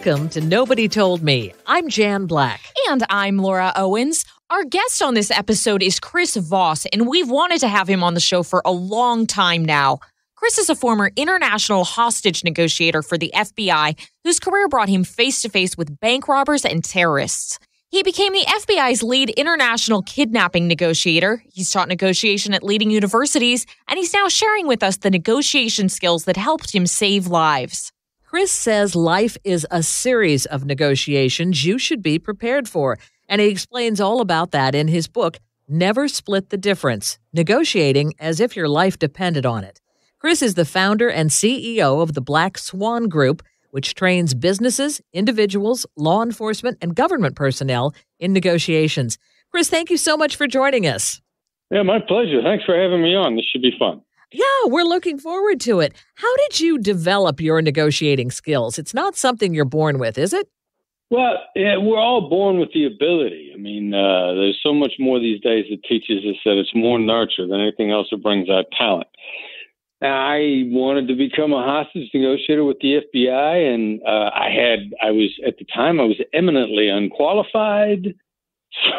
Welcome to Nobody Told Me. I'm Jan Black. And I'm Laura Owens. Our guest on this episode is Chris Voss, and we've wanted to have him on the show for a long time now. Chris is a former international hostage negotiator for the FBI, whose career brought him face-to-face with bank robbers and terrorists. He became the FBI's lead international kidnapping negotiator. He's taught negotiation at leading universities, and he's now sharing with us the negotiation skills that helped him save lives. Chris says life is a series of negotiations you should be prepared for, and he explains all about that in his book, Never Split the Difference, Negotiating as if your life depended on it. Chris is the founder and CEO of the Black Swan Group, which trains businesses, individuals, law enforcement, and government personnel in negotiations. Chris, thank you so much for joining us. Yeah, my pleasure. Thanks for having me on. This should be fun. Yeah, we're looking forward to it. How did you develop your negotiating skills? It's not something you're born with, is it? Well, yeah, we're all born with the ability. I mean, there's so much more these days that teaches us that it's more nurture than anything else that brings out talent. I wanted to become a hostage negotiator with the FBI, and I was eminently unqualified.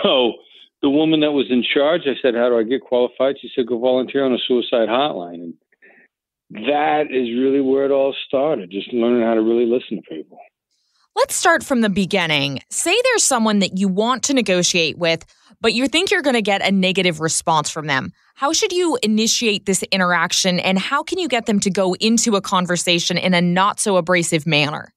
So the woman that was in charge, I said, how do I get qualified? She said, go volunteer on a suicide hotline. And that is really where it all started, just learning how to really listen to people. Let's start from the beginning. Say there's someone that you want to negotiate with, but you think you're going to get a negative response from them. How should you initiate this interaction, and how can you get them to go into a conversation in a not so abrasive manner?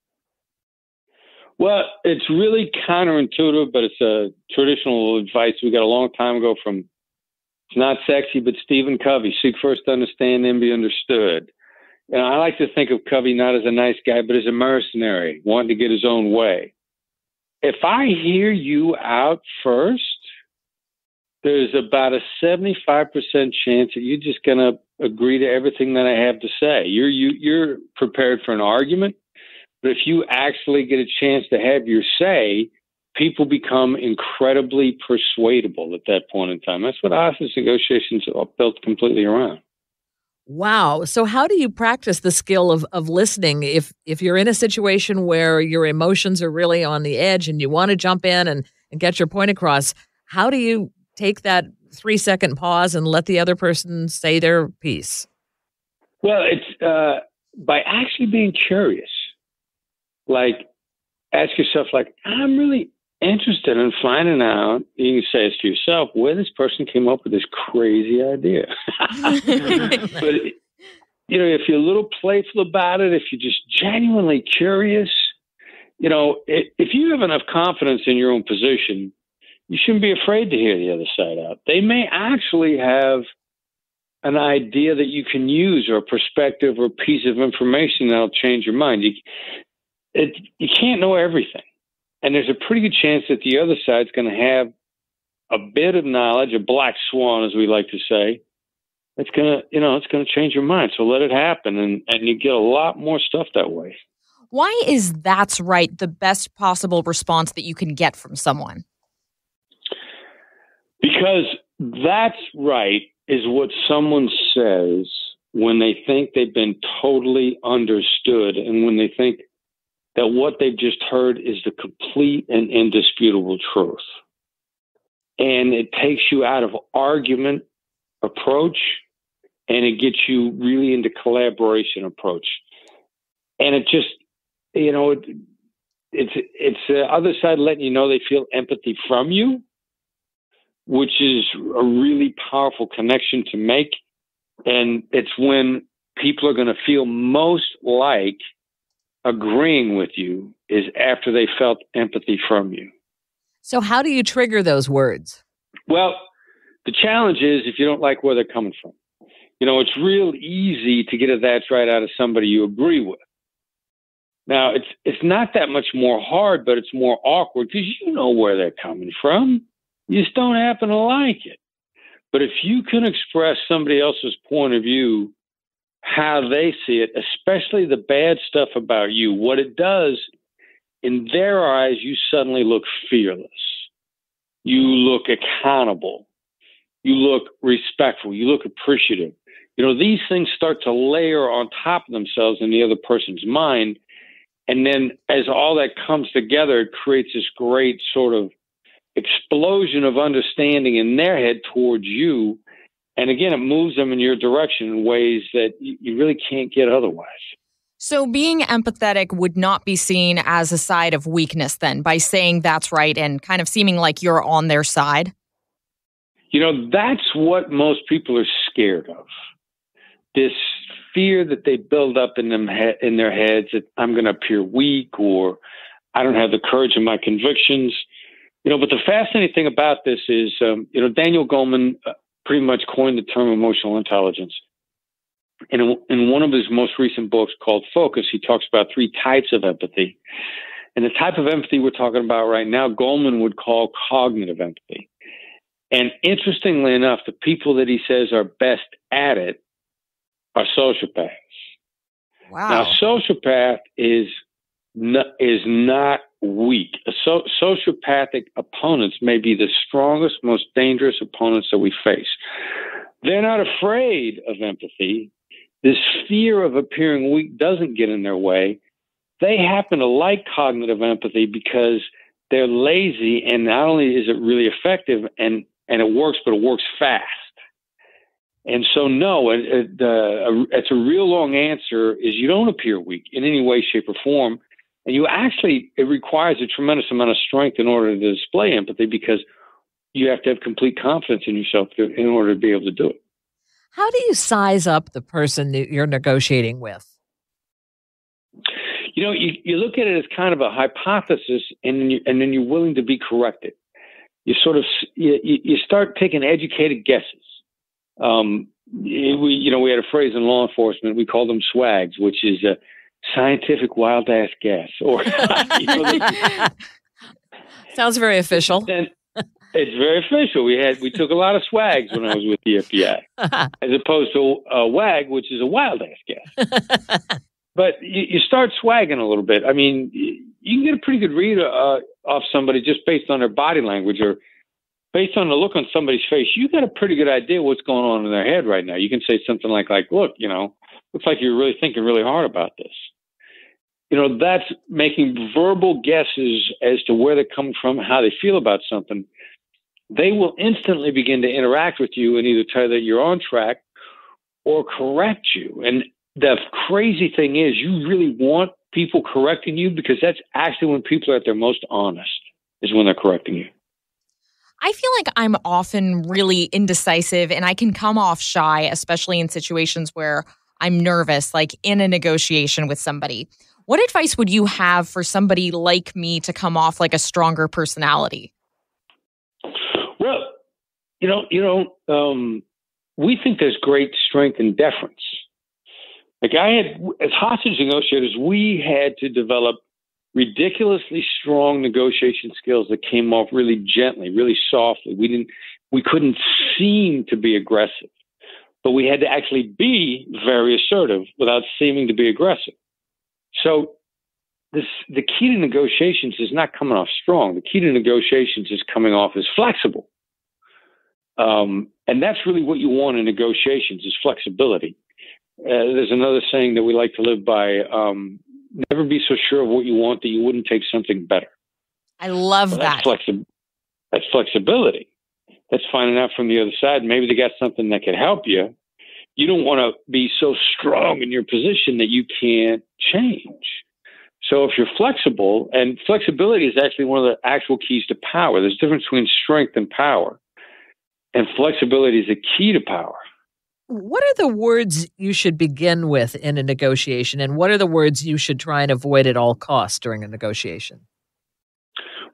Well, it's really counterintuitive, but it's a traditional advice we got a long time ago from, it's not sexy, but Stephen Covey, seek first to understand, then be understood. And I like to think of Covey not as a nice guy, but as a mercenary, wanting to get his own way. If I hear you out first, there's about a 75% chance that you're just going to agree to everything that I have to say. You're prepared for an argument. But if you actually get a chance to have your say, people become incredibly persuadable at that point in time. That's what hostage negotiations are built completely around. Wow. So how do you practice the skill of listening if you're in a situation where your emotions are really on the edge and you want to jump in and get your point across? How do you take that 3-second pause and let the other person say their piece? Well, it's by actually being curious. Like, ask yourself, I'm really interested in finding out, you can say this to yourself, where this person came up with this crazy idea. But, if you're a little playful about it, if you're just genuinely curious, if you have enough confidence in your own position, you shouldn't be afraid to hear the other side out. They may actually have an idea that you can use, or a perspective or a piece of information that'll change your mind. You can't know everything. And there's a pretty good chance that the other side's going to have a bit of knowledge, a black swan, as we like to say. It's going to change your mind. So let it happen. And you get a lot more stuff that way. Why is "that's right" the best possible response that you can get from someone? Because that's right is what someone says when they think they've been totally understood, and when they think that what they've just heard is the complete and indisputable truth. And it takes you out of argument approach, and it gets you really into collaboration approach. And it just, it's the other side letting you know they feel empathy from you, which is a really powerful connection to make. And it's when people are going to feel most like agreeing with you is after they felt empathy from you. So how do you trigger those words? Well, the challenge is if you don't like where they're coming from. It's real easy to get a "that's right" out of somebody you agree with. Now, it's not that much more hard, but it's more awkward because you know where they're coming from. You just don't happen to like it. But if you can express somebody else's point of view, how they see it, especially the bad stuff about you, what it does, in their eyes, you suddenly look fearless. You look accountable. You look respectful. You look appreciative. These things start to layer on top of themselves in the other person's mind, And then as all that comes together, it creates this great sort of explosion of understanding in their head towards you. And again, it moves them in your direction in ways that you really can't get otherwise. So being empathetic would not be seen as a side of weakness then, by saying that's right and kind of seeming like you're on their side? That's what most people are scared of. This fear that they build up in their heads that I'm going to appear weak or I don't have the courage in my convictions. But the fascinating thing about this is, Daniel Goleman pretty much coined the term emotional intelligence. And in one of his most recent books called Focus, he talks about 3 types of empathy. And the type of empathy we're talking about right now, Goleman would call cognitive empathy. And interestingly enough, the people that he says are best at it are sociopaths. Wow. Now, sociopath is not weak. Sociopathic opponents may be the strongest, most dangerous opponents that we face. They're not afraid of empathy. This fear of appearing weak doesn't get in their way. They happen to like cognitive empathy because they're lazy, and not only is it really effective and it works, but it works fast. And so, no, it's a real long answer is you don't appear weak in any way, shape, or form. And it requires a tremendous amount of strength in order to display empathy because you have to have complete confidence in yourself in order to be able to do it. How do you size up the person that you're negotiating with? You look at it as kind of a hypothesis, and then you're willing to be corrected. You sort of you start taking educated guesses. We had a phrase in law enforcement. We called them swags, which is a scientific wild ass guess. Or sounds very official. And it's very official. We took a lot of swags when I was with the FBI, as opposed to a wag, which is a wild ass guess. But you start swagging a little bit. I mean, you can get a pretty good read off somebody just based on their body language or based on the look on somebody's face. You got a pretty good idea what's going on in their head right now. You can say something like, look, looks like you're really thinking really hard about this. That's making verbal guesses as to where they're coming from, how they feel about something. They will instantly begin to interact with you and either tell you that you're on track or correct you. And the crazy thing is you really want people correcting you because that's actually when people are at their most honest, is when they're correcting you. I feel like I'm often really indecisive and I can come off shy, especially in situations where I'm nervous, like in a negotiation with somebody. What advice would you have for somebody like me to come off like a stronger personality? Well, we think there's great strength in deference. Like as hostage negotiators, we had to develop ridiculously strong negotiation skills that came off really gently, really softly. We couldn't seem to be aggressive, but we had to actually be very assertive without seeming to be aggressive. So the key to negotiations is not coming off strong. The key to negotiations is coming off as flexible. And that's really what you want in negotiations is flexibility. There's another saying that we like to live by, never be so sure of what you want that you wouldn't take something better. I love that. That's flexibility. That's finding out from the other side. Maybe they got something that could help you. You don't want to be so strong in your position that you can't change. So if you're flexible, and flexibility is actually one of the actual keys to power. There's a difference between strength and power. And flexibility is a key to power. What are the words you should begin with in a negotiation, and what are the words you should try and avoid at all costs during a negotiation?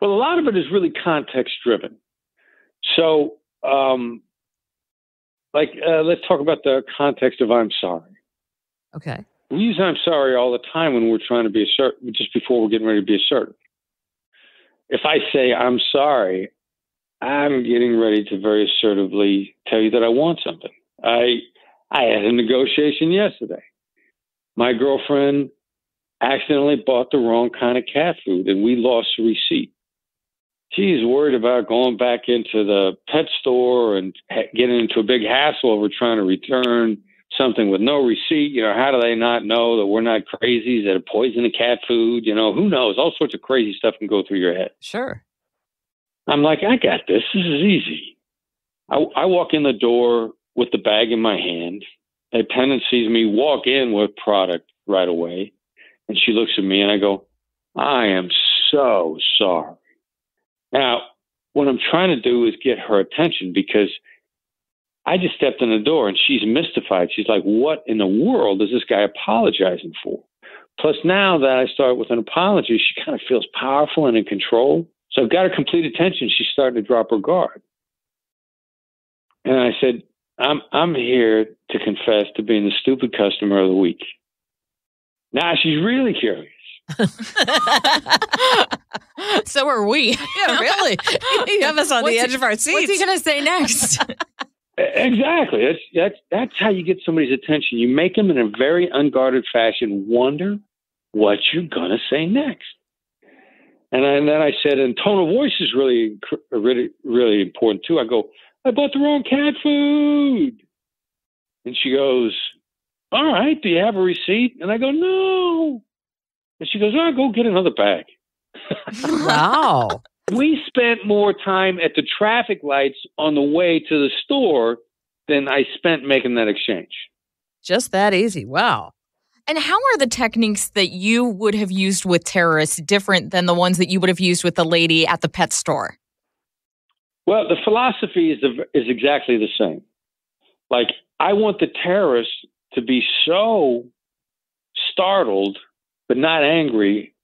Well, a lot of it is really context-driven. So, let's talk about the context of I'm sorry. Okay. We use I'm sorry all the time when we're trying to be assertive, just before we're getting ready to be assertive. If I say I'm sorry, I'm getting ready to very assertively tell you that I want something. I had a negotiation yesterday. My girlfriend accidentally bought the wrong kind of cat food, and we lost the receipt. She's worried about going back into the pet store and getting into a big hassle over trying to return something with no receipt. How do they not know that we're not crazies that have poisoned the cat food? Who knows? All sorts of crazy stuff can go through your head. Sure. I'm like, I got this. This is easy. I walk in the door with the bag in my hand. A attendant sees me walk in with product right away. And she looks at me and I go, I am so sorry. Now, what I'm trying to do is get her attention because I just stepped in the door and she's mystified. She's like, what in the world is this guy apologizing for? Plus, now that I start with an apology, she kind of feels powerful and in control. So I've got her complete attention. She's starting to drop her guard. And I said, I'm here to confess to being the stupid customer of the week. Now she's really curious. So are we. Yeah, really. You have us on the edge of our seats. What's he going to say next? Exactly. That's how you get somebody's attention. You make them in a very unguarded fashion wonder what you're going to say next. And then I said, and tone of voice is really, really, really important too. I go, I bought the wrong cat food. And she goes, all right, do you have a receipt? And I go, no. And she goes, oh, go get another bag. Wow. We spent more time at the traffic lights on the way to the store than I spent making that exchange. Just that easy. Wow. And how are the techniques that you would have used with terrorists different than the ones that you would have used with the lady at the pet store? Well, the philosophy is exactly the same. Like, I want the terrorists to be so startled but not angry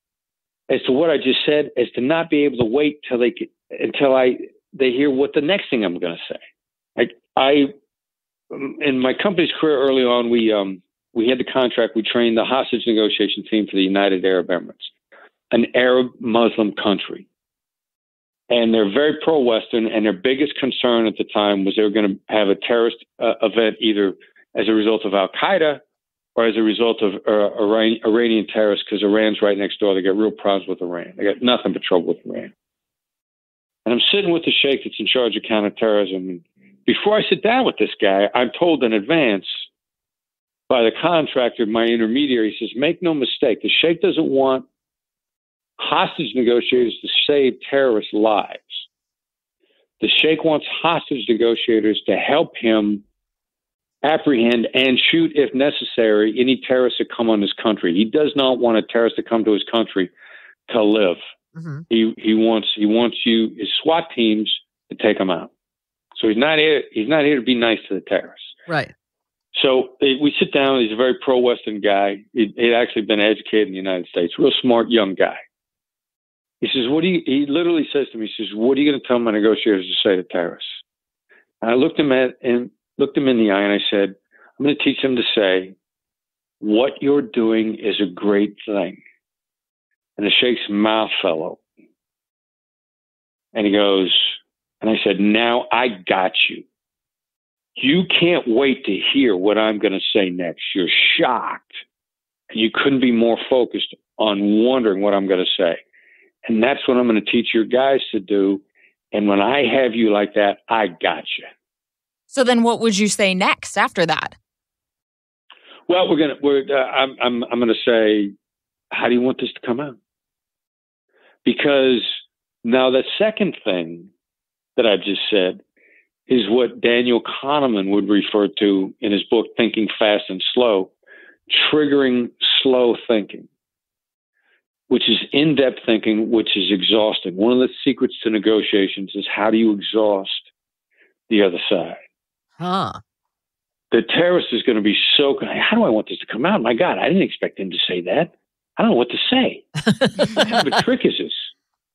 as to what I just said, as to not be able to wait until they hear what the next thing I'm going to say. In my company's career early on, we had the contract. We trained the hostage negotiation team for the United Arab Emirates, an Arab Muslim country. And they're very pro-Western, and their biggest concern at the time was they were going to have a terrorist event either as a result of Al-Qaeda or as a result of Iranian terrorists, because Iran's right next door. They got real problems with Iran. They got nothing but trouble with Iran. And I'm sitting with the sheikh that's in charge of counterterrorism. And before I sit down with this guy, I'm told in advance by the contractor, my intermediary, says, make no mistake, the sheikh doesn't want hostage negotiators to save terrorist lives. The sheikh wants hostage negotiators to help him apprehend and shoot, if necessary, any terrorists that come on his country. He does not want a terrorist to come to his country to live. Mm-hmm. He wants his SWAT teams to take him out. So he's not here to be nice to the terrorists. Right. So we sit down. He's a very pro-Western guy. He'd actually been educated in the United States. Real smart young guy. He says, he literally says to me, he says, what are you going to tell my negotiators to say to terrorists? And I looked him in the eye and I said, I'm going to teach them to say, what you're doing is a great thing. And the sheikh's mouth fell open. And he goes, and I said, now I got you. You can't wait to hear what I'm going to say next. You're shocked. And you couldn't be more focused on wondering what I'm going to say. And that's what I'm going to teach your guys to do. And when I have you like that, I got you. So then what would you say next after that? Well, I'm going to say, how do you want this to come out? Because now the second thing that I just said is what Daniel Kahneman would refer to in his book, Thinking Fast and Slow, triggering slow thinking, which is in-depth thinking, which is exhausting. One of the secrets to negotiations is how do you exhaust the other side? Huh. The terrorist is going to be so, how do I want this to come out? My God, I didn't expect him to say that. I don't know what to say. What kind of a trick is this?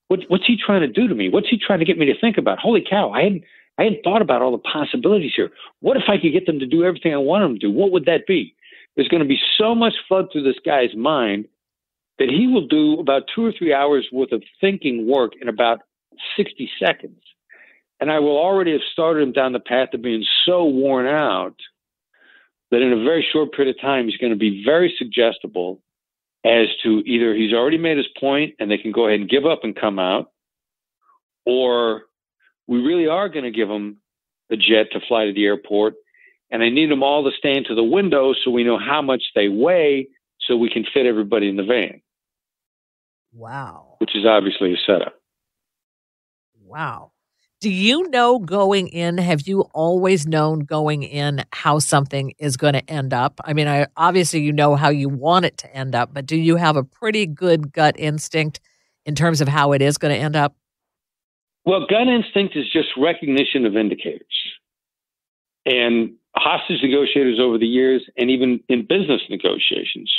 What's he trying to do to me? What's he trying to get me to think about? Holy cow, I hadn't thought about all the possibilities here. What if I could get them to do everything I want them to do? What would that be? There's going to be so much flood through this guy's mind that he will do about 2 or 3 hours worth of thinking work in about 60 seconds. And I will already have started him down the path of being so worn out that in a very short period of time, he's going to be very suggestible as to either he's already made his point and they can go ahead and give up and come out, or we really are going to give him a jet to fly to the airport and I need them all to stand to the window so we know how much they weigh so we can fit everybody in the van. Wow. Which is obviously a setup. Wow. Do you know going in, have you always known going in how something is going to end up? I mean, obviously you know how you want it to end up, but do you have a pretty good gut instinct in terms of how it is going to end up? Well, gut instinct is just recognition of indicators. And hostage negotiators over the years, and even in business negotiations,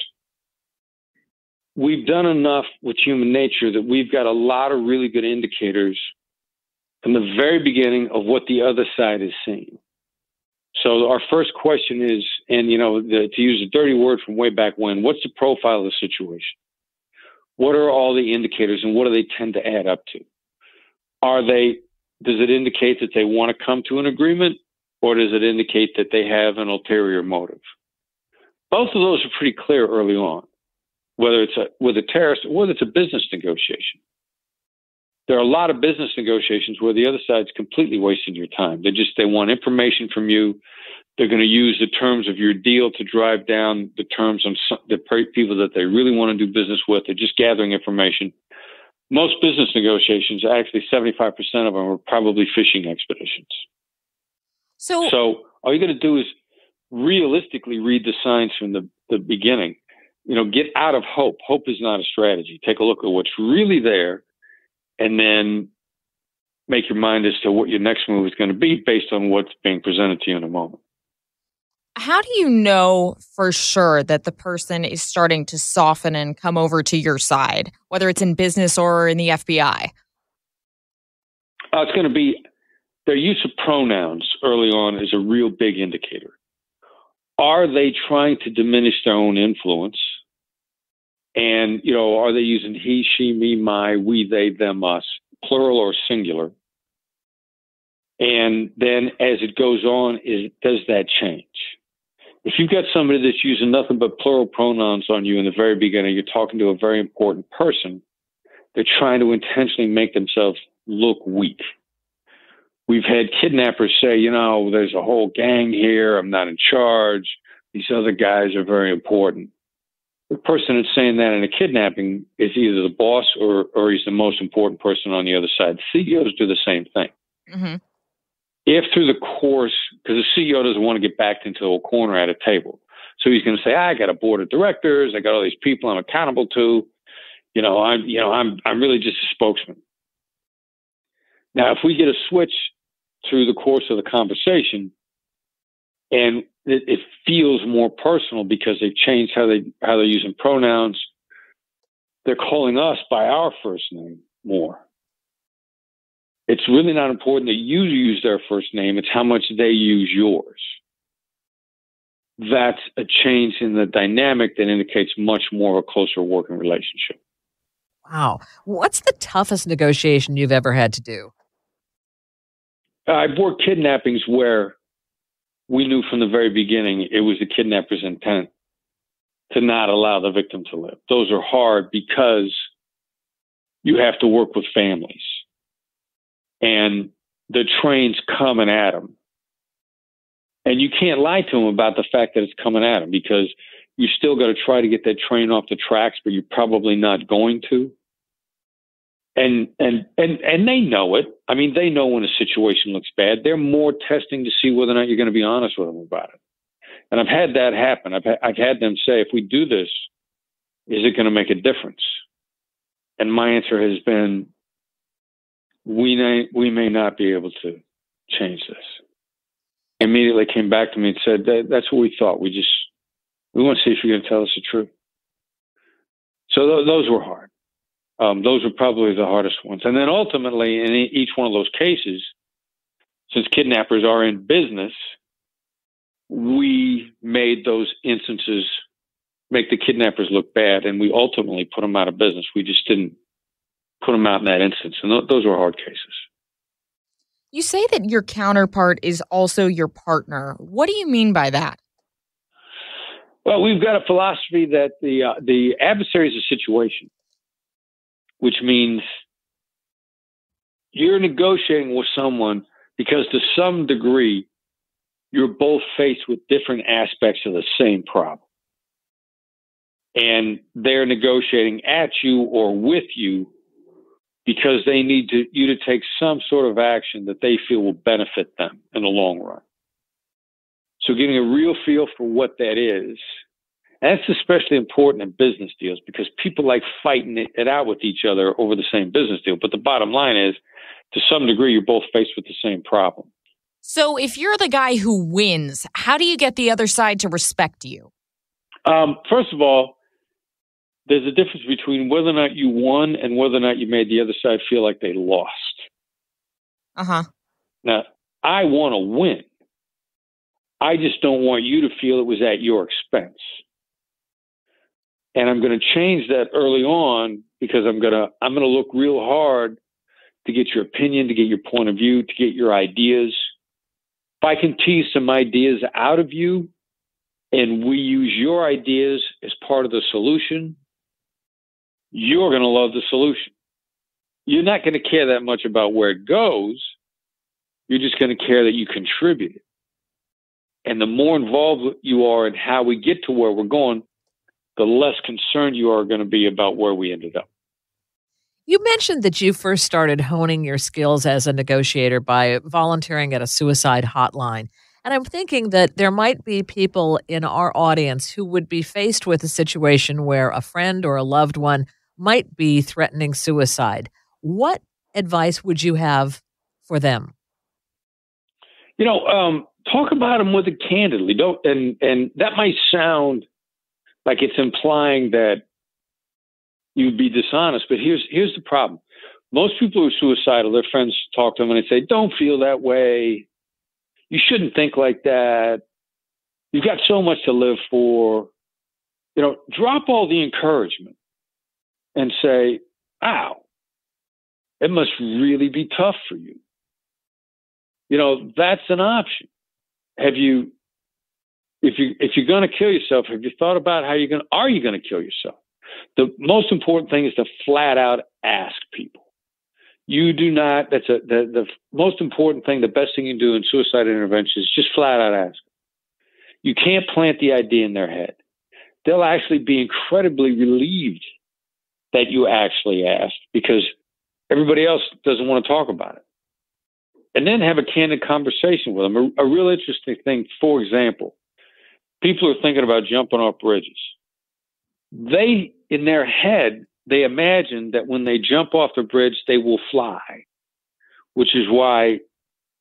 we've done enough with human nature that we've got a lot of really good indicators from the very beginning of what the other side is seeing. So our first question is, and to use a dirty word from way back when, what's the profile of the situation? What are all the indicators and what do they tend to add up to? Does it indicate that they want to come to an agreement, or does it indicate that they have an ulterior motive? Both of those are pretty clear early on, whether it's with a terrorist or whether it's a business negotiation. There are a lot of business negotiations where the other side's completely wasting your time. They want information from you. They're going to use the terms of your deal to drive down the terms on the people that they really want to do business with. They're just gathering information. Most business negotiations, actually 75% of them, are probably fishing expeditions. So all you got to do is realistically read the signs from the beginning. Get out of hope. Hope is not a strategy. Take a look at what's really there, and then make your mind as to what your next move is going to be based on what's being presented to you in a moment. How do you know for sure that the person is starting to soften and come over to your side, whether it's in business or in the FBI? It's going to be their use of pronouns early on is a real big indicator. Are they trying to diminish their own influence? And, are they using he, she, me, my, we, they, them, us, plural or singular? And then as it goes on, does that change? If you've got somebody that's using nothing but plural pronouns on you in the very beginning, you're talking to a very important person, they're trying to intentionally make themselves look weak. We've had kidnappers say, there's a whole gang here. I'm not in charge. These other guys are very important. The person that's saying that in a kidnapping is either the boss or he's the most important person on the other side. CEOs do the same thing. Mm-hmm. If through the course, because the CEO doesn't want to get backed into a corner at a table. So he's going to say, I got a board of directors. I got all these people I'm accountable to. I'm really just a spokesman. Now, if we get a switch through the course of the conversation and it feels more personal because they've changed how they're using pronouns, they're calling us by our first name more. It's really not important that you use their first name. It's how much they use yours. That's a change in the dynamic that indicates much more of a closer working relationship. Wow. What's the toughest negotiation you've ever had to do? I've worked kidnappings where we knew from the very beginning it was the kidnapper's intent to not allow the victim to live. Those are hard because you have to work with families. And the train's coming at them. And you can't lie to them about the fact that it's coming at them because you still got to try to get that train off the tracks, but you're probably not going to. And they know it. I mean, they know when a situation looks bad. They're more testing to see whether or not you're going to be honest with them about it. And I've had that happen. I've had them say, if we do this, is it going to make a difference? And my answer has been, we may not be able to change this. Immediately came back to me and said, that's what we thought. We want to see if you're going to tell us the truth. So those were hard. Those were probably the hardest ones. And then ultimately, in each one of those cases, since kidnappers are in business, we made those instances make the kidnappers look bad, and we ultimately put them out of business. We just didn't put them out in that instance. And those were hard cases. You say that your counterpart is also your partner. What do you mean by that? Well, we've got a philosophy that the adversary is a situation, which means you're negotiating with someone because to some degree, you're both faced with different aspects of the same problem. And they're negotiating at you or with you because they need you to take some sort of action that they feel will benefit them in the long run. So getting a real feel for what that is, and that's especially important in business deals because people like fighting it out with each other over the same business deal. But the bottom line is, to some degree, you're both faced with the same problem. So if you're the guy who wins, how do you get the other side to respect you? First of all, there's a difference between whether or not you won and whether or not you made the other side feel like they lost. Uh-huh. Now, I want to win. I just don't want you to feel it was at your expense. And I'm going to change that early on because I'm going to look real hard to get your opinion, to get your point of view, to get your ideas. If I can tease some ideas out of you and we use your ideas as part of the solution, you're going to love the solution. You're not going to care that much about where it goes. You're just going to care that you contributed. And the more involved you are in how we get to where we're going, the less concerned you are going to be about where we ended up. You mentioned that you first started honing your skills as a negotiator by volunteering at a suicide hotline. And I'm thinking that there might be people in our audience who would be faced with a situation where a friend or a loved one might be threatening suicide. What advice would you have for them? Talk about them with it candidly. And that might sound like it's implying that you'd be dishonest, but here's the problem. Most people who are suicidal, their friends talk to them and they say, "Don't feel that way. You shouldn't think like that. You've got so much to live for." Drop all the encouragement and say, "Wow, it must really be tough for you." That's an option. If you're going to kill yourself, have you thought about are you going to kill yourself? The most important thing is to flat out ask people. You do not, the most important thing, the best thing you can do in suicide intervention is just flat out ask. You can't plant the idea in their head. They'll actually be incredibly relieved that you actually asked because everybody else doesn't want to talk about it. And then have a candid conversation with them. A real interesting thing, for example, people are thinking about jumping off bridges. In their head, they imagine that when they jump off the bridge, they will fly, which is why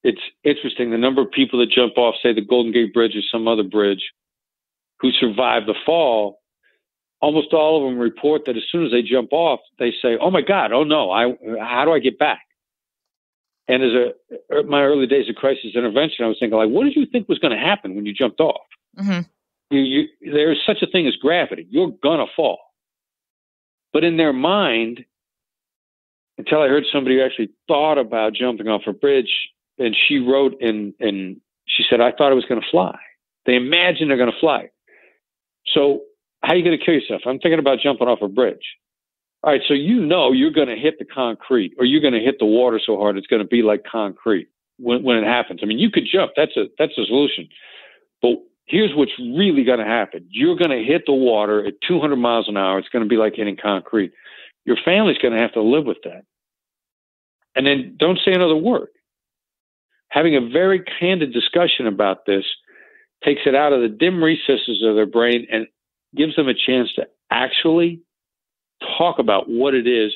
it's interesting. The number of people that jump off, say, the Golden Gate Bridge or some other bridge, who survive the fall, almost all of them report that as soon as they jump off, they say, "Oh my God, oh no, how do I get back?" And my early days of crisis intervention, I was thinking, what did you think was going to happen when you jumped off? Mm-hmm. There's such a thing as gravity. You're going to fall. But in their mind, until I heard somebody who actually thought about jumping off a bridge, and she wrote and she said, "I thought I was going to fly." They imagine they're going to fly. So how are you going to kill yourself? I'm thinking about jumping off a bridge. All right, so you're going to hit the concrete, or you're going to hit the water so hard it's going to be like concrete when it happens. I mean, you could jump. That's a solution. But here's what's really going to happen. You're going to hit the water at 200 miles an hour. It's going to be like hitting concrete. Your family's going to have to live with that. And then don't say another word. Having a very candid discussion about this takes it out of the dim recesses of their brain and gives them a chance to actually talk about what it is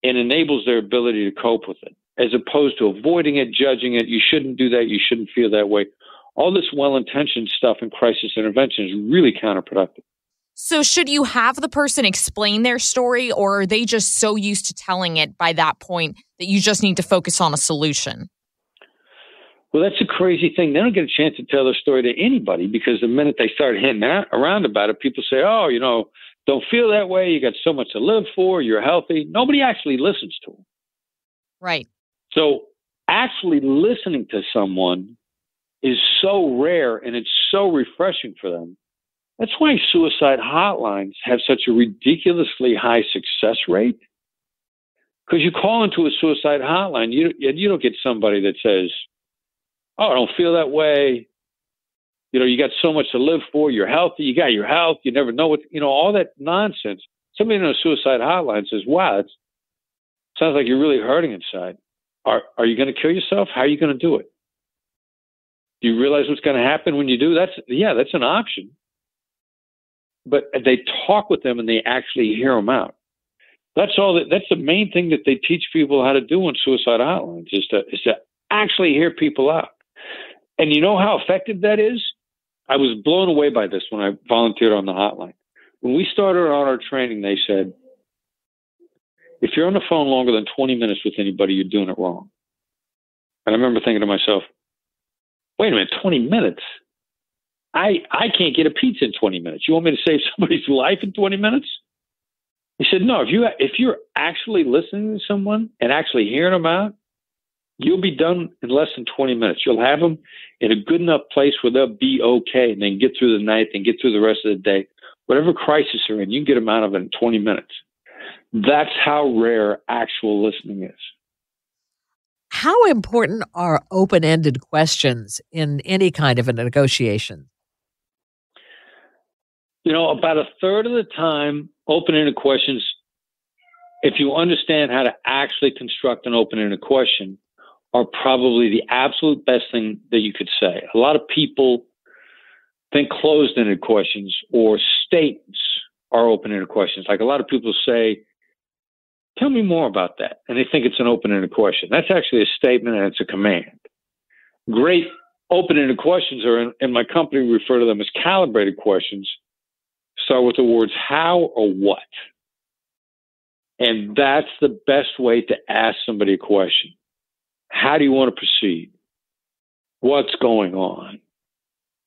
and enables their ability to cope with it, as opposed to avoiding it, judging it. You shouldn't do that. You shouldn't feel that way. All this well-intentioned stuff in crisis intervention is really counterproductive. So should you have the person explain their story, or are they just so used to telling it by that point that you just need to focus on a solution? Well, that's a crazy thing. They don't get a chance to tell their story to anybody because the minute they start hitting around about it, people say, "Oh, don't feel that way. You got so much to live for. You're healthy." Nobody actually listens to them. Right. So actually listening to someone is so rare and it's so refreshing for them. That's why suicide hotlines have such a ridiculously high success rate. Because you call into a suicide hotline, you don't get somebody that says, "Oh, I don't feel that way. You got so much to live for. You're healthy. You got your health. You never know what, all that nonsense. Somebody on a suicide hotline says, wow, it sounds like you're really hurting inside. Are you going to kill yourself? How are you going to do it? Do you realize what's going to happen when you do? That's an option. But they talk with them and they actually hear them out. That's the main thing that they teach people how to do on suicide hotlines is to actually hear people out. And you know how effective that is? I was blown away by this when I volunteered on the hotline. When we started on our training, they said, if you're on the phone longer than 20 minutes with anybody, you're doing it wrong. And I remember thinking to myself, wait a minute, 20 minutes? I can't get a pizza in 20 minutes. You want me to save somebody's life in 20 minutes? He said, no, if you're actually listening to someone and actually hearing them out, you'll be done in less than 20 minutes. You'll have them in a good enough place where they'll be okay and then get through the night and get through the rest of the day. Whatever crisis they're in, you can get them out of it in 20 minutes. That's how rare actual listening is. How important are open-ended questions in any kind of a negotiation? About a third of the time, open-ended questions, if you understand how to actually construct an open-ended question, are probably the absolute best thing that you could say. A lot of people think closed-ended questions or statements are open-ended questions. Like a lot of people say, tell me more about that. And they think it's an open-ended question. That's actually a statement and it's a command. Great open-ended questions are, in my company, we refer to them as calibrated questions. Start with the words how or what. And that's the best way to ask somebody a question. How do you want to proceed? What's going on?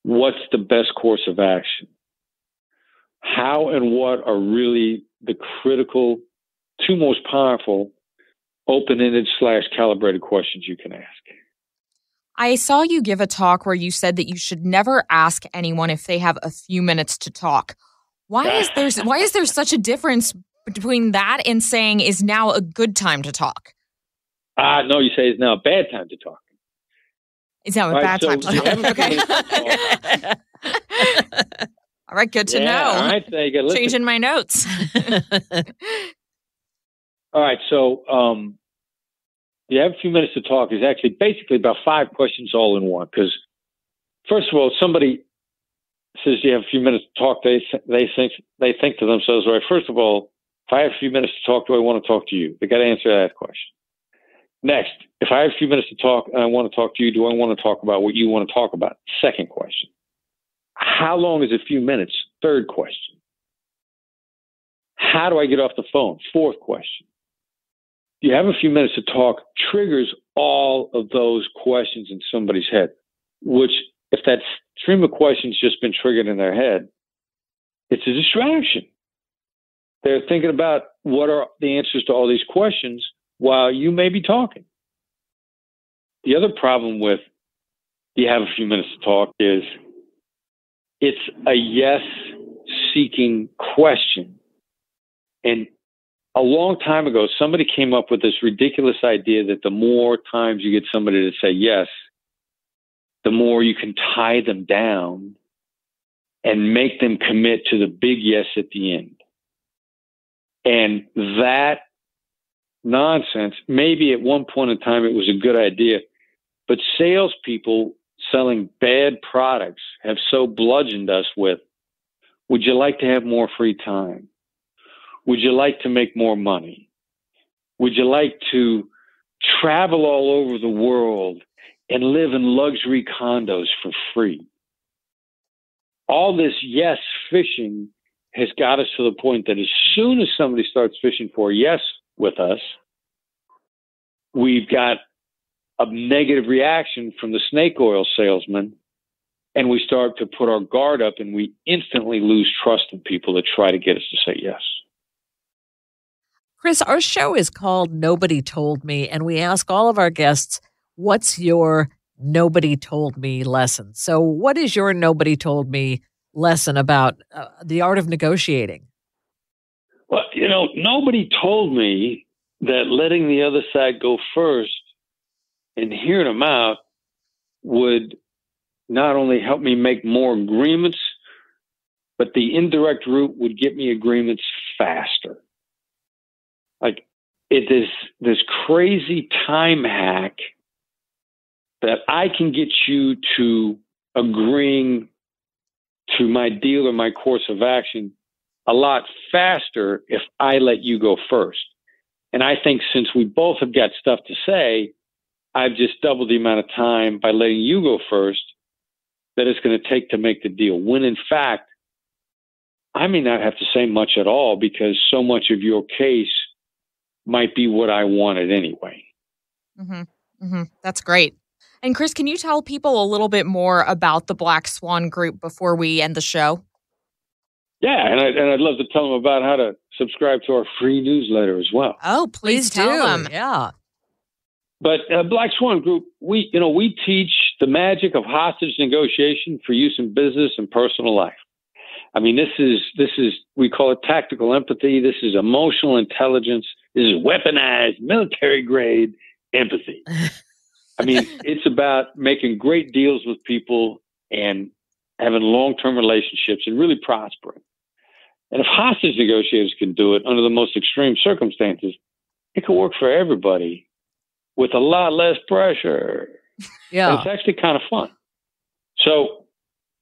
What's the best course of action? How and what are really the critical, two most powerful open-ended / calibrated questions you can ask. I saw you give a talk where you said that you should never ask anyone if they have a few minutes to talk. Why is there such a difference between that and saying is now a good time to talk? No, you say it's now a bad time to talk. It's now a bad time to talk. Okay. All right, good to know. All right, there you go. Changing my notes. All right, so you have a few minutes to talk is actually basically about 5 questions all in one. Because first of all, somebody says you have a few minutes to talk, they think to themselves, all right, first of all, if I have a few minutes to talk, do I want to talk to you? They got to answer that question. Next, if I have a few minutes to talk and I want to talk to you, do I want to talk about what you want to talk about? Second question. How long is a few minutes? Third question. How do I get off the phone? Fourth question. You have a few minutes to talk triggers all of those questions in somebody's head, which if that stream of questions just been triggered in their head, it's a distraction. They're thinking about what are the answers to all these questions while you may be talking. The other problem with you have a few minutes to talk is it's a yes-seeking question. And a long time ago, somebody came up with this ridiculous idea that the more times you get somebody to say yes, the more you can tie them down and make them commit to the big yes at the end. And that nonsense, maybe at one point in time it was a good idea, but salespeople selling bad products have so bludgeoned us with, would you like to have more free time? Would you like to make more money? Would you like to travel all over the world and live in luxury condos for free? All this yes fishing has got us to the point that as soon as somebody starts fishing for a yes with us, we've got a negative reaction from the snake oil salesman, and we start to put our guard up, and we instantly lose trust in people that try to get us to say yes. Chris, our show is called Nobody Told Me, and we ask all of our guests, what's your nobody told me lesson? So what is your nobody told me lesson about the art of negotiating? Well, nobody told me that letting the other side go first and hearing them out would not only help me make more agreements, but the indirect route would get me agreements faster. Like, it is this crazy time hack that I can get you to agreeing to my deal or my course of action a lot faster if I let you go first. And I think since we both have got stuff to say, I've just doubled the amount of time by letting you go first that it's going to take to make the deal. When in fact, I may not have to say much at all because so much of your case might be what I wanted anyway. That's great. And Chris, can you tell people a little bit more about the Black Swan Group before we end the show? Yeah, and I'd love to tell them about how to subscribe to our free newsletter as well. Oh, please tell them. Yeah. But Black Swan Group, we teach the magic of hostage negotiation for use in business and personal life. I mean, this is we call it tactical empathy. This is emotional intelligence. This is weaponized military grade empathy. I mean, it's about making great deals with people and having long-term relationships and really prospering. And if hostage negotiators can do it under the most extreme circumstances, it can work for everybody with a lot less pressure. Yeah. And it's actually kind of fun. So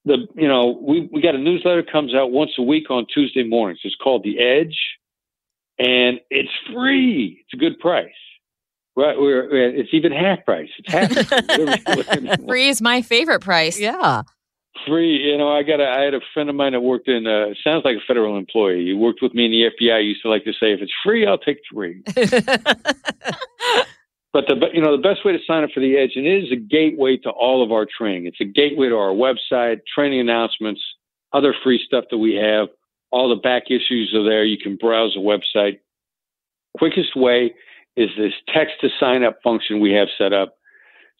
we got a newsletter that comes out once a week on Tuesday mornings. It's called The Edge, and it's free. It's a good price. Right? It's even half price. It's half. Free is my favorite price. Yeah. Free. I had a friend of mine that worked in, sounds like a federal employee. He worked with me in the FBI. He used to like to say, if it's free, I'll take 3. But the best way to sign up for The Edge, and it is a gateway to all of our training. It's a gateway to our website, training announcements, other free stuff that we have. All the back issues are there. You can browse the website. Quickest way is this text to sign up function we have set up.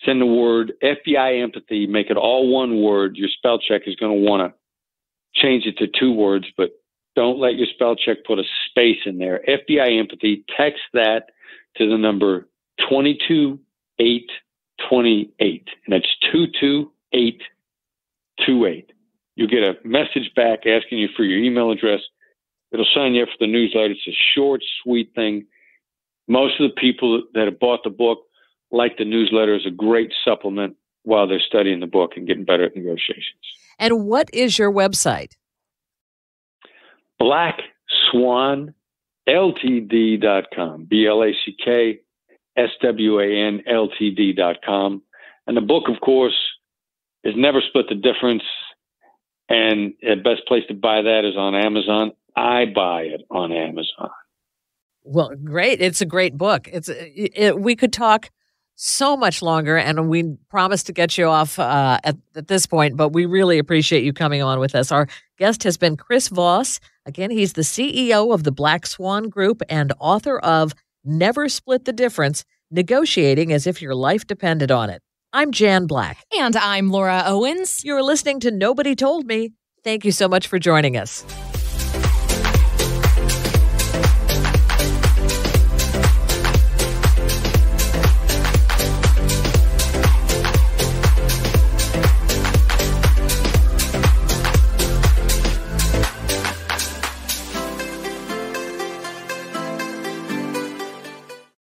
Send the word FBI empathy, make it all one word. Your spell check is going to want to change it to 2 words, but don't let your spell check put a space in there. FBI empathy, text that to the number 22828. And that's 22828. You'll get a message back asking you for your email address. It'll sign you up for the newsletter. It's a short, sweet thing. Most of the people that have bought the book like the newsletter as a great supplement while they're studying the book and getting better at negotiations. And what is your website? BlackSwanLTD.com. BlackSwanLTD.com. And the book, of course, is Never Split the Difference. And the best place to buy that is on Amazon. I buy it on Amazon. Well, great. It's a great book. We could talk so much longer, and we promise to get you off at this point, but we really appreciate you coming on with us. Our guest has been Chris Voss. Again, he's the CEO of the Black Swan Group and author of Never Split the Difference, Negotiating as if your life depended on it. I'm Jan Black. And I'm Laura Owens. You're listening to Nobody Told Me. Thank you so much for joining us.